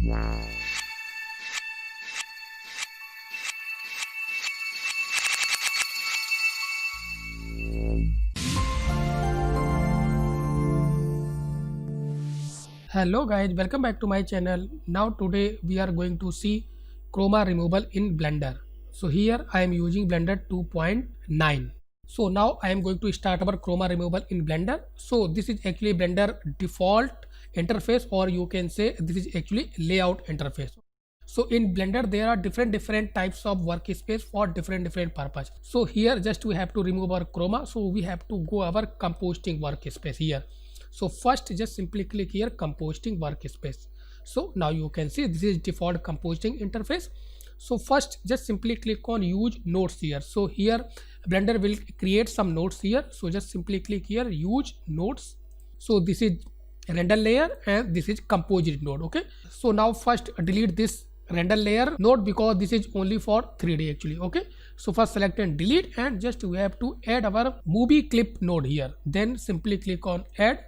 Hello guys, welcome back to my channel. Now today we are going to see chroma removal in Blender. So here I am using Blender 2.9. So now I am going to start our chroma removal in Blender. So this is actually Blender default interface, or you can say this is actually layout interface. So in Blender there are different types of workspace for different purpose. So here just we have to remove our chroma. So we have to go our composting workspace here. So first just simply click here composting workspace. So now you can see this is default composting interface. So first just simply click on use nodes here. So here Blender will create some nodes here. So just simply click here use nodes. So this is render layer and this is composite node. Okay, so now first delete this render layer node because this is only for 3D actually. Okay, so first select and delete, and just we have to add our movie clip node here. Then simply click on add,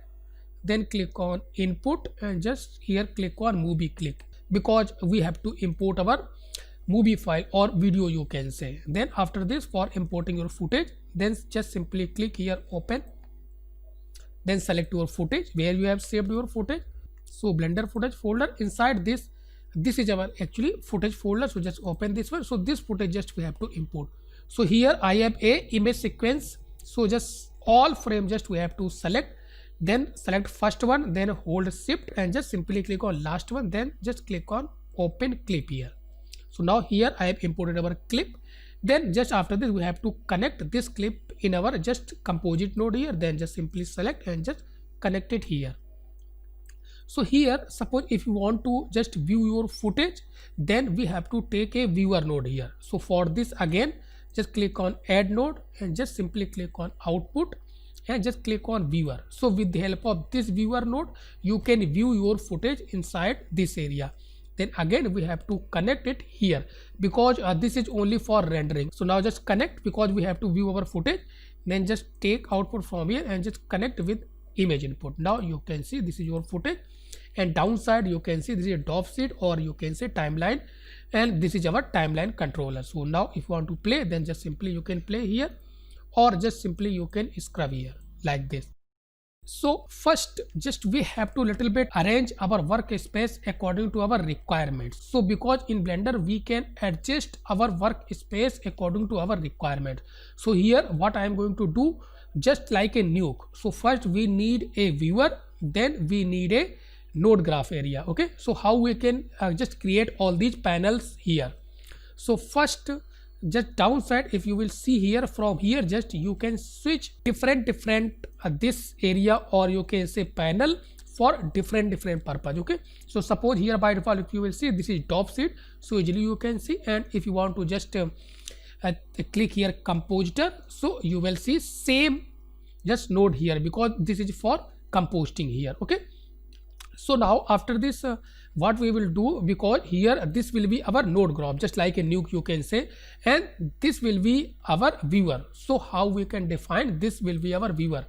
then click on input, and just here click on movie clip because we have to import our movie file or video you can say. Then after this, for importing your footage, then just simply click here open, then select your footage where you have saved your footage. So Blender footage folder, inside this is our actually footage folder. So just open this one. So this footage just we have to import. So here I have a image sequence. So just all frame just we have to select, then select first one, then hold shift and just simply click on last one, then just click on open clip here. So now here I have imported our clip. Then just after this we have to connect this clip in our just composite node here. Then just simply select and just connect it here. So here suppose if you want to just view your footage, then we have to take a viewer node here. So for this again just click on add node and just simply click on output and just click on viewer. So with the help of this viewer node you can view your footage inside this area. Then again we have to connect it here because this is only for rendering. So now just connect because we have to view our footage. Then just take output from here and just connect with image input. Now you can see this is your footage, and downside you can see this is a drop sheet or you can say timeline, and this is our timeline controller. So now if you want to play, then just simply you can play here, or just simply you can scrub here like this. So first just we have to little bit arrange our workspace according to our requirements. So because in Blender we can adjust our workspace according to our requirement. So here what I am going to do, just like a nuke. So first we need a viewer, then we need a node graph area. Okay, so how we can just create all these panels here. So first just downside, if you will see here, from here just you can switch different this area, or you can say panel for different purpose. Okay, so suppose here by default if you will see this is top sheet, so easily you can see, and if you want to just click here compositor, so you will see same just node here because this is for composting here. Okay, so now after this what we will do, because here this will be our node graph just like a nuke you can say, and this will be our viewer. So how we can define this will be our viewer.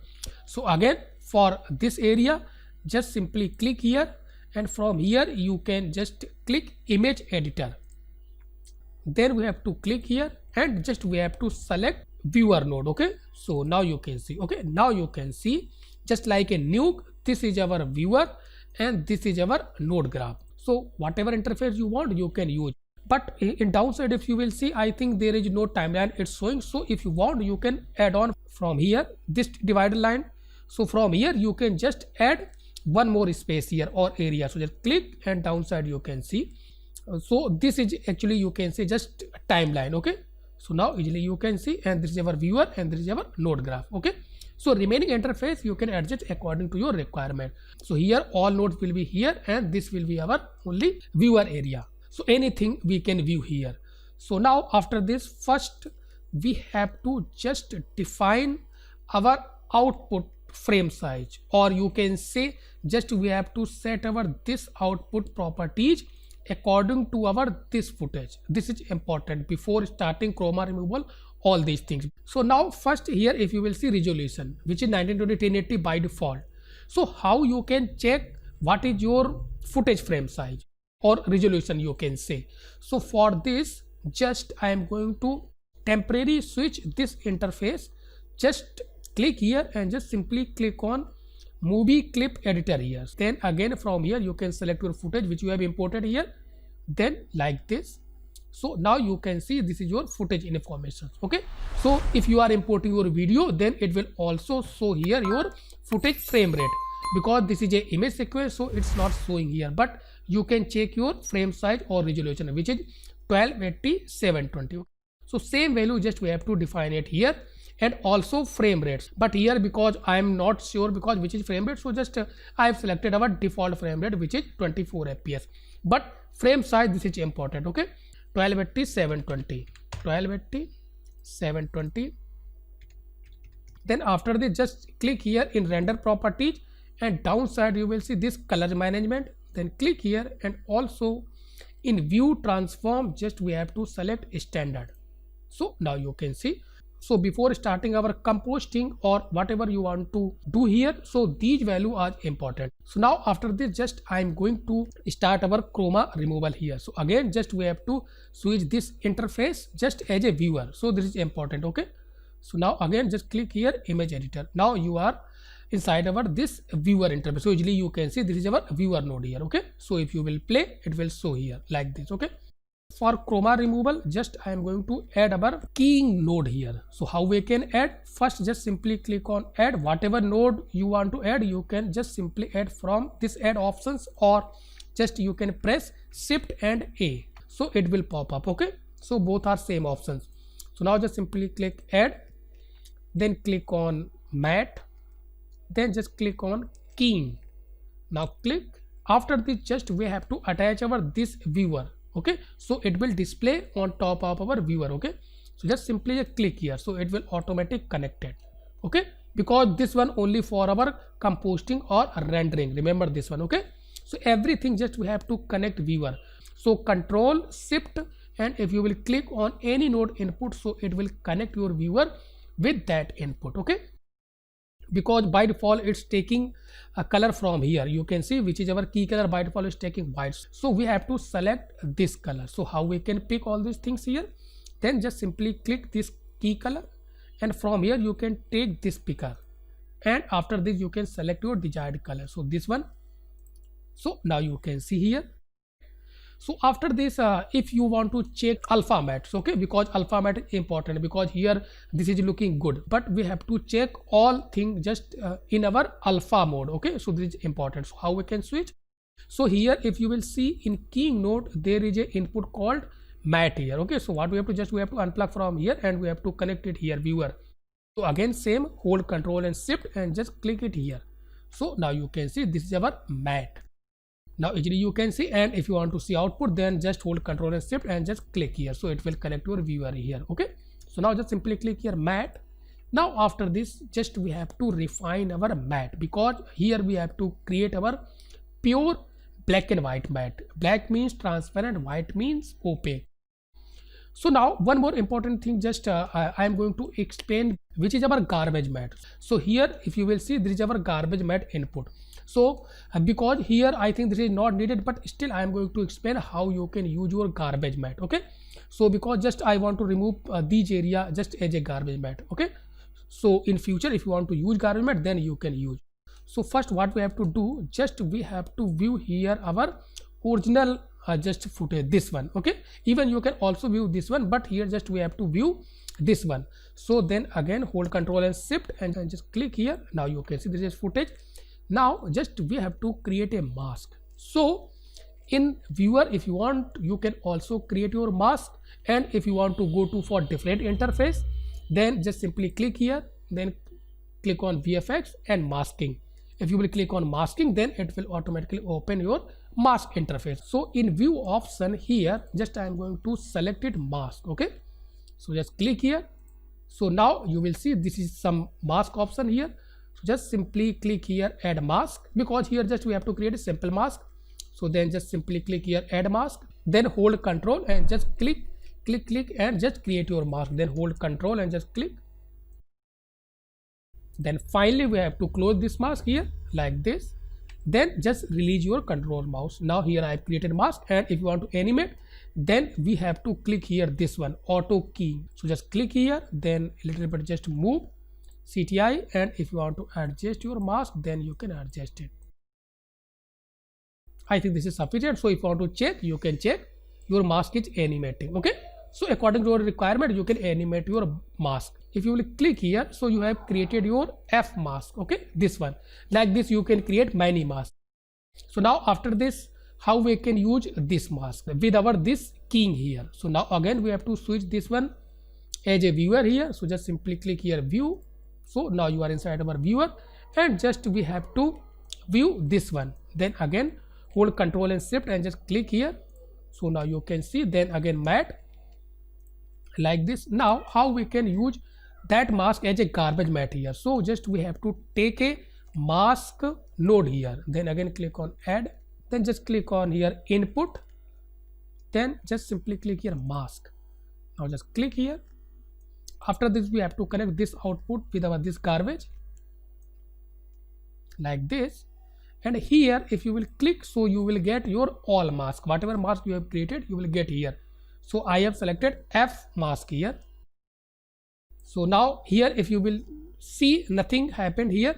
So again for this area just simply click here, and from here you can just click image editor. Then we have to click here and just we have to select viewer node. Okay, so now you can see. Okay, now you can see just like a nuke, this is our viewer and this is our node graph. So whatever interface you want you can use, but in downside if you will see, I think there is no timeline it's showing. So if you want you can add on from here this divider line. So from here you can just add one more space here or area. So just click and downside you can see. So this is actually you can say just timeline. Okay, so now easily you can see, and this is our viewer and this is our node graph. Okay, so remaining interface you can adjust according to your requirement. So here all nodes will be here and this will be our only viewer area. So anything we can view here. So now after this first we have to just define our output frame size, or you can say just we have to set our this output properties according to our this footage. This is important before starting chroma removal, all these things. So now first here if you will see resolution, which is 1920 1080 by default. So how you can check what is your footage frame size? or resolution you can say. So for this, just I am going to temporarily switch this interface. Just click here and just simply click on movie clip editor here. Then again from here you can select your footage which you have imported here, then like this. So now you can see this is your footage information. Okay, so if you are importing your video, then it will also show here your footage frame rate, because this is a image sequence, so it's not showing here, but you can check your frame size or resolution, which is 1280 720. So same value just we have to define it here, and also frame rates. But here because I am not sure because which is frame rate, so just I have selected our default frame rate which is 24 fps. But frame size, this is important. Okay, 1280 720, 1280 720. Then after this, just click here in render properties, and downside you will see this color management. Then click here, and also in view transform, just we have to select standard. So now you can see. So before starting our composting or whatever you want to do here, so these values are important. So now after this, just I am going to start our chroma removal here. So again, just we have to switch this interface just as a viewer. So this is important. Okay, so now again just click here image editor. Now you are inside our this viewer interface. So usually you can see this is our viewer node here. Okay, so if you will play, it will show here like this. Okay, for chroma removal, just I am going to add our keying node here. So how we can add? First, just simply click on add. Whatever node you want to add, you can just simply add from this add options, or just you can press shift and A, so it will pop up. Okay, so both are same options. So now just simply click add, then click on matte, then just click on keying. Now click. After this, just we have to attach our this viewer. Okay, so it will display on top of our viewer. Okay, so just simply click here, so it will automatic connected. Okay, because this one only for our composting or rendering, remember this one. Okay, so everything just we have to connect viewer. So control shift, and if you will click on any node input, so it will connect your viewer with that input. Okay, because by default it's taking a color from here, you can see which is our key color. By default is taking white, so we have to select this color. So how we can pick all these things here? Then just simply click this key color, and from here you can take this picker, and after this you can select your desired color. So this one. So now you can see here. So after this, if you want to check alpha matte, okay, because alpha matte is important, because here this is looking good, but we have to check all things just in our alpha mode. Okay, so this is important. So how we can switch? So here if you will see in keying node, there is a input called matte here. Okay, so what we have to just we have to unplug from here, and we have to connect it here viewer. So again same, hold control and shift and just click it here. So now you can see this is our matte. Now easily you can see, and if you want to see output, then just hold control and shift and just click here, so it will connect your viewer here. Okay, so now just simply click here matte. Now after this, just we have to refine our matte, because here we have to create our pure black and white matte. Black means transparent, white means opaque. So now one more important thing, just I am going to explain, which is our garbage matte. So here if you will see, this is our garbage matte input. So because here I think this is not needed, but still I am going to explain how you can use your garbage matte. Okay, so because just I want to remove these area just as a garbage matte. Okay, so in future if you want to use garbage matte, then you can use. So first what we have to do, just we have to view here our original just footage, this one. Okay, even you can also view this one, but here just we have to view this one. So then again hold control and shift and just click here. Now you can see this is footage. Now just we have to create a mask. So in viewer, if you want, you can also create your mask, and if you want to go to for different interface, then just simply click here, then click on VFX and masking. If you will click on masking, then it will automatically open your mask interface. So in view option here, just I am going to select it mask. Okay, so just click here. So now you will see this is some mask option here. So just simply click here add mask, because here just we have to create a simple mask. So then just simply click here add mask, then hold control and just click and just create your mask, then hold control and just click. Then finally we have to close this mask here like this, then just release your control mouse. Now here I have created mask, and if you want to animate, then we have to click here this one, auto key. So just click here, then a little bit just move CTI, and if you want to adjust your mask, then you can adjust it. I think this is sufficient. So if you want to check, you can check your mask is animating. Okay, so according to your requirement, you can animate your mask. If you will click here, so you have created your F mask. Okay, this one, like this you can create many masks. So now after this, how we can use this mask with our this king here. So now again we have to switch this one as a viewer here. So just simply click here view. So now you are inside our viewer, and just we have to view this one. Then again hold Control and Shift and just click here. So now you can see, then again matte, like this. Now how we can use that mask as a garbage matte here. So just we have to take a mask node here, then again click on add, then just click on here input, then just simply click here mask. Now just click here. After this we have to connect this output with our this garbage, like this. And here if you will click, so you will get your all mask, whatever mask you have created you will get here. So I have selected F mask here. So now here if you will see, nothing happened here.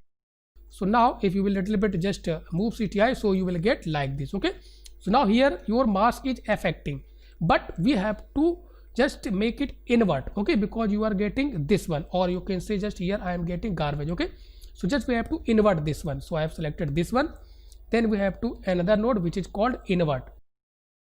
So now if you will little bit just move CTI, so you will get like this. Okay, so now here your mask is affecting, but we have to just make it invert. Okay, because you are getting this one, or you can say just here I am getting garbage. Okay, so just we have to invert this one. So I have selected this one, then we have to another node which is called invert.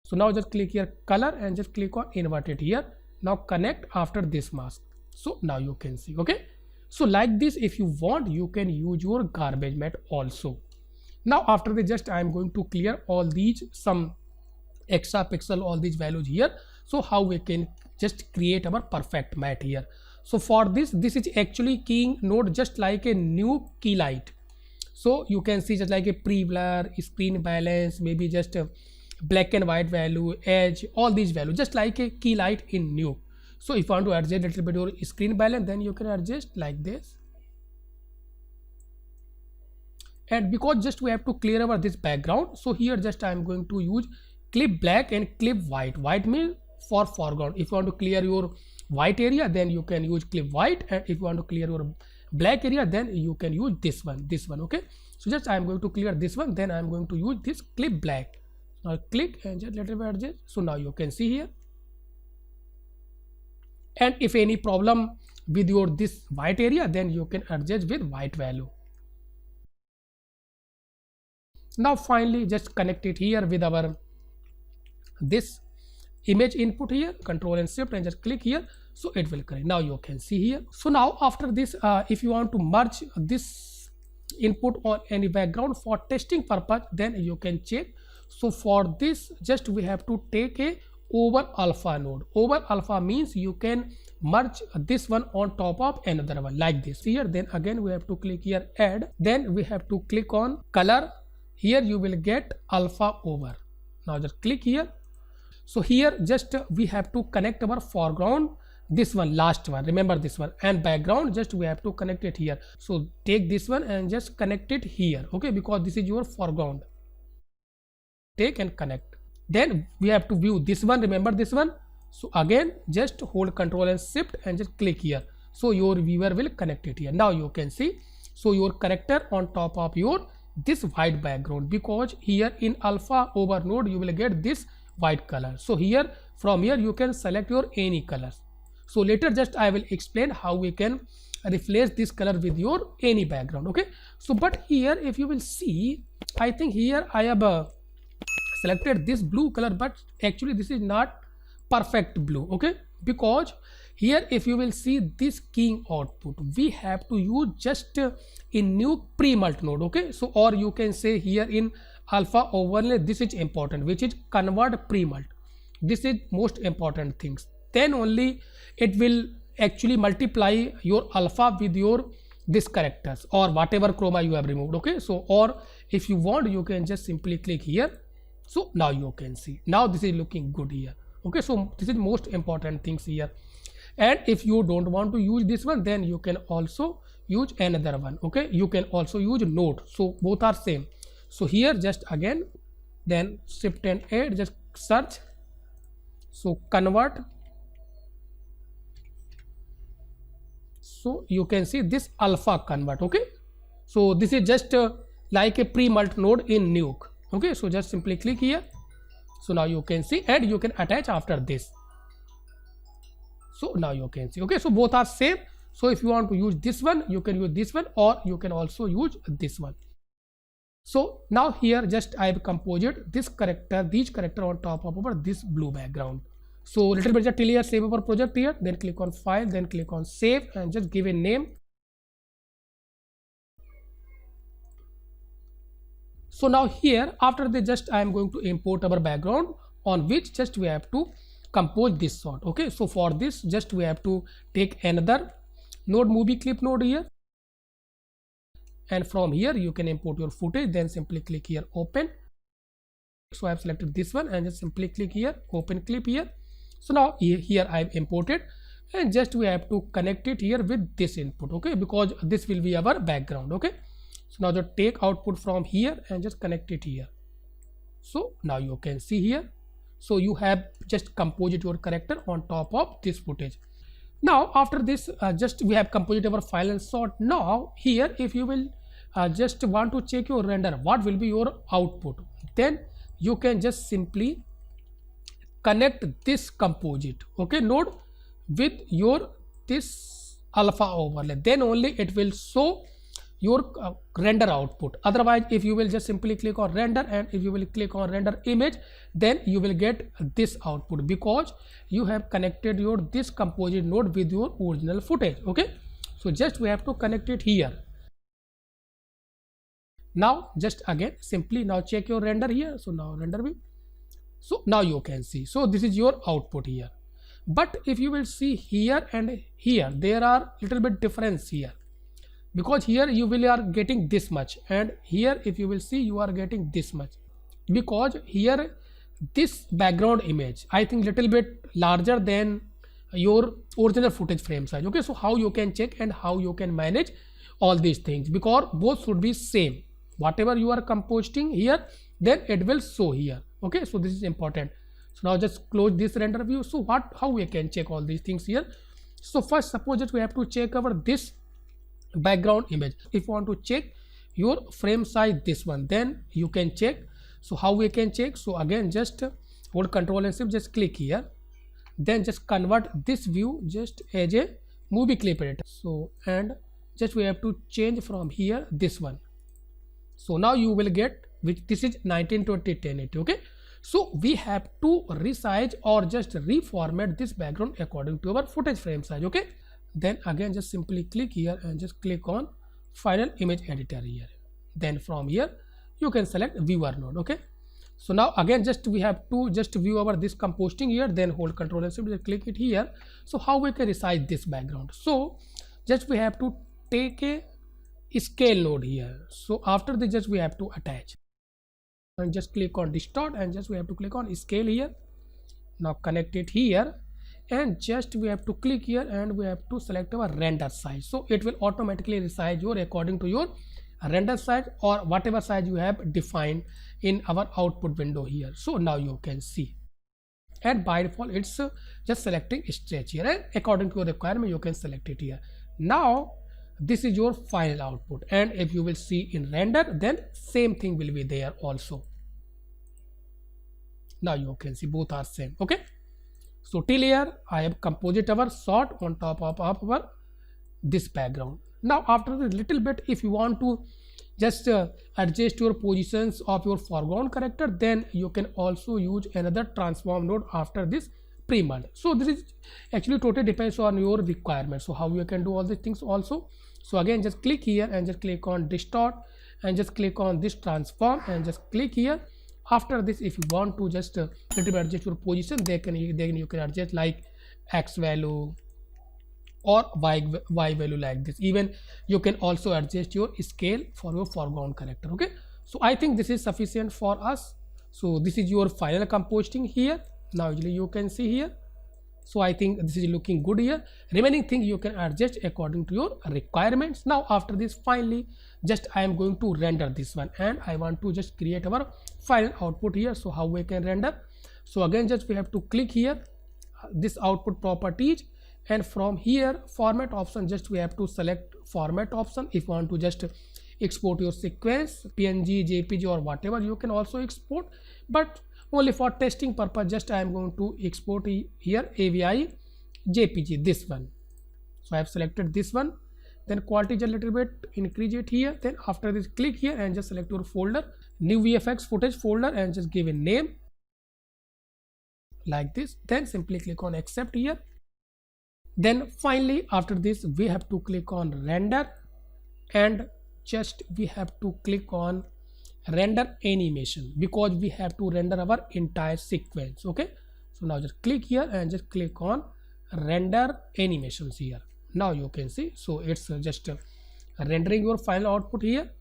So now just click here color and just click on invert it here. Now connect after this mask. So now you can see. Okay, so like this, if you want, you can use your garbage matte also. Now after this, just I am going to clear all these some extra pixel, all these values here. So how we can just create our perfect matte here. So for this is actually keying node just like a new key light. So you can see just like a pre-blur, screen balance, maybe just a black and white value, edge, all these values just like a key light in new. So if you want to adjust a little bit your screen balance, then you can adjust like this. And because just we have to clear over this background, so here just I am going to use clip black and clip white. White means for foreground. If you want to clear your white area, then you can use clip white, and if you want to clear your black area, then you can use this one. Okay, so just I am going to clear this one, then I am going to use this clip black. Now click and just little bit adjust. So now you can see here. And if any problem with your this white area, then you can adjust with white value. Now finally just connect it here with our this image input here, Control and Shift and just click here. So it will connect. Now you can see here. So now after this, if you want to merge this input or any background for testing purpose, then you can check. So for this, just we have to take a over alpha node. Over alpha means you can merge this one on top of another one like this here. Then again we have to click here add, then we have to click on color. Here you will get alpha over. Now just click here. So here just we have to connect our foreground, this one, last one, remember this one, and background just we have to connect it here. So take this one and just connect it here. Okay, because this is your foreground. Take and connect. Then we have to view this one, remember this one. So again just hold Control and Shift and just click here. So your viewer will connect it here. Now you can see, so your character on top of your this white background, because here in alpha over node you will get this white color. So here from here you can select your any colors. So later just I will explain how we can replace this color with your any background. Okay, so but here if you will see, I think here I have selected this blue color, but actually this is not perfect blue. Okay, because here if you will see this keying output, we have to use just in new pre-mult node. Okay, so or you can say here in alpha overlay, this is important, which is convert pre-mult. This is most important things. Then only it will actually multiply your alpha with your this characters or whatever chroma you have removed. Okay, so or if you want, you can just simply click here. So now you can see, now this is looking good here. Okay, so this is most important things here. And if you don't want to use this one, then you can also use another one. Okay, you can also use node. So both are same. So here just again, then shift and 8, just search. So convert. So you can see this alpha convert. Okay, so this is just like a pre-mult node in Nuke. Okay, so just simply click here. So now you can see, and you can attach after this. So now you can see. Okay, so both are same. So if you want to use this one, you can use this one, or you can also use this one. So now here just I have composed this character, these character on top of our this blue background. So little bit just till here, save our project here, then click on file, then click on save, and just give a name. So now here after this, just I am going to import our background, on which just we have to compose this sort. Okay, so for this just we have to take another node, movie clip node here, and from here you can import your footage. Then simply click here open. So I have selected this one and just simply click here open clip here. So now here I have imported, and just we have to connect it here with this input. Okay, because this will be our background. Okay, so now just take output from here and just connect it here. So now you can see here, so you have just composed your character on top of this footage. Now after this just we have composed our file and sort. Now here if you will just want to check your render, what will be your output, then you can just simply connect this composite, okay, node with your this alpha overlay. Then only it will show your render output. Otherwise if you will just simply click on render, and if you will click on render image, then you will get this output, because you have connected your this composite node with your original footage. Okay, so just we have to connect it here. Now just again simply now check your render here. So now render view. So now you can see, so this is your output here. But if you will see here and here, there are little bit difference here, because here you will are getting this much, and here if you will see you are getting this much, because here this background image I think little bit larger than your original footage frame size. Okay, so how you can check and how you can manage all these things, because both should be same. Whatever you are composting here, then it will show here. Okay, so this is important. So now just close this render view. So how we can check all these things here? So first suppose that we have to check our this background image. If you want to check your frame size, this one, then you can check. So how we can check? So again just hold Control and Shift, just click here, then just convert this view just as a movie clip editor. So and just we have to change from here this one. So now you will get, which this is 1920 1080. Okay, so we have to resize or just reformat this background according to our footage frame size. Okay, then again just simply click here and just click on final image editor here. Then from here you can select viewer node. Okay, so now again just we have to just view our this composting here, then hold Control and Shift, click it here. So how we can resize this background? So just we have to take a scale node here. So after this just we have to attach, and just click on distort, and just we have to click on scale here. Now connect it here, and just we have to click here, and we have to select our render size. So it will automatically resize your according to your render size or whatever size you have defined in our output window here. So now you can see, and by default it's just selecting stretch here, and according to your requirement you can select it here. Now this is your final output, and if you will see in render, then same thing will be there also. Now you can see both are same. Okay, so till here I have composite our shot on top of our this background. Now after this little bit, if you want to just adjust your positions of your foreground character, then you can also use another transform node after this pre-mult. So this is actually totally depends on your requirement. So how you can do all these things also. So again just click here and just click on distort, and just click on this transform, and just click here. After this, if you want to just little bit adjust your position, then you can adjust like X value or Y value like this. Even you can also adjust your scale for your foreground character. Okay, so I think this is sufficient for us. So this is your final composting here. Now you can see here. So I think this is looking good here. Remaining thing you can adjust according to your requirements. Now after this, finally just I am going to render this one, and I want to just create our final output here. So how we can render? So again, just we have to click here this output properties, and from here format option, just we have to select format option. If you want to just export your sequence, PNG, JPG or whatever, you can also export, but only for testing purpose just I am going to export here AVI JPG, this one. So I have selected this one, then quality is a little bit increase it here. Then after this, click here and just select your folder, new VFX footage folder, and just give a name like this. Then simply click on accept here. Then finally after this, we have to click on render, and just we have to click on render animation, because we have to render our entire sequence. Okay, so now just click here and just click on render animations here. Now you can see, so it's just rendering your final output here.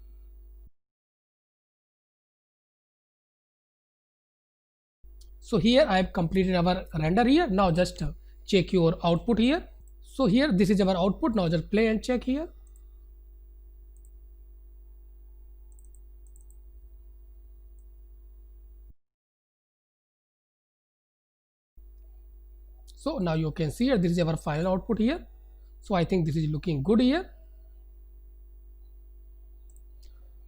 So here I have completed our render here. Now just check your output here. So here this is our output. Now just play and check here. So now you can see here, this is our final output here. So I think this is looking good here.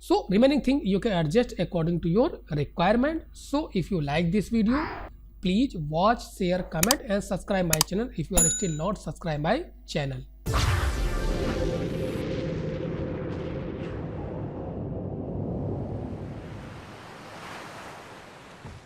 So remaining thing you can adjust according to your requirement. So if you like this video, please watch, share, comment and subscribe my channel if you are still not subscribed my channel.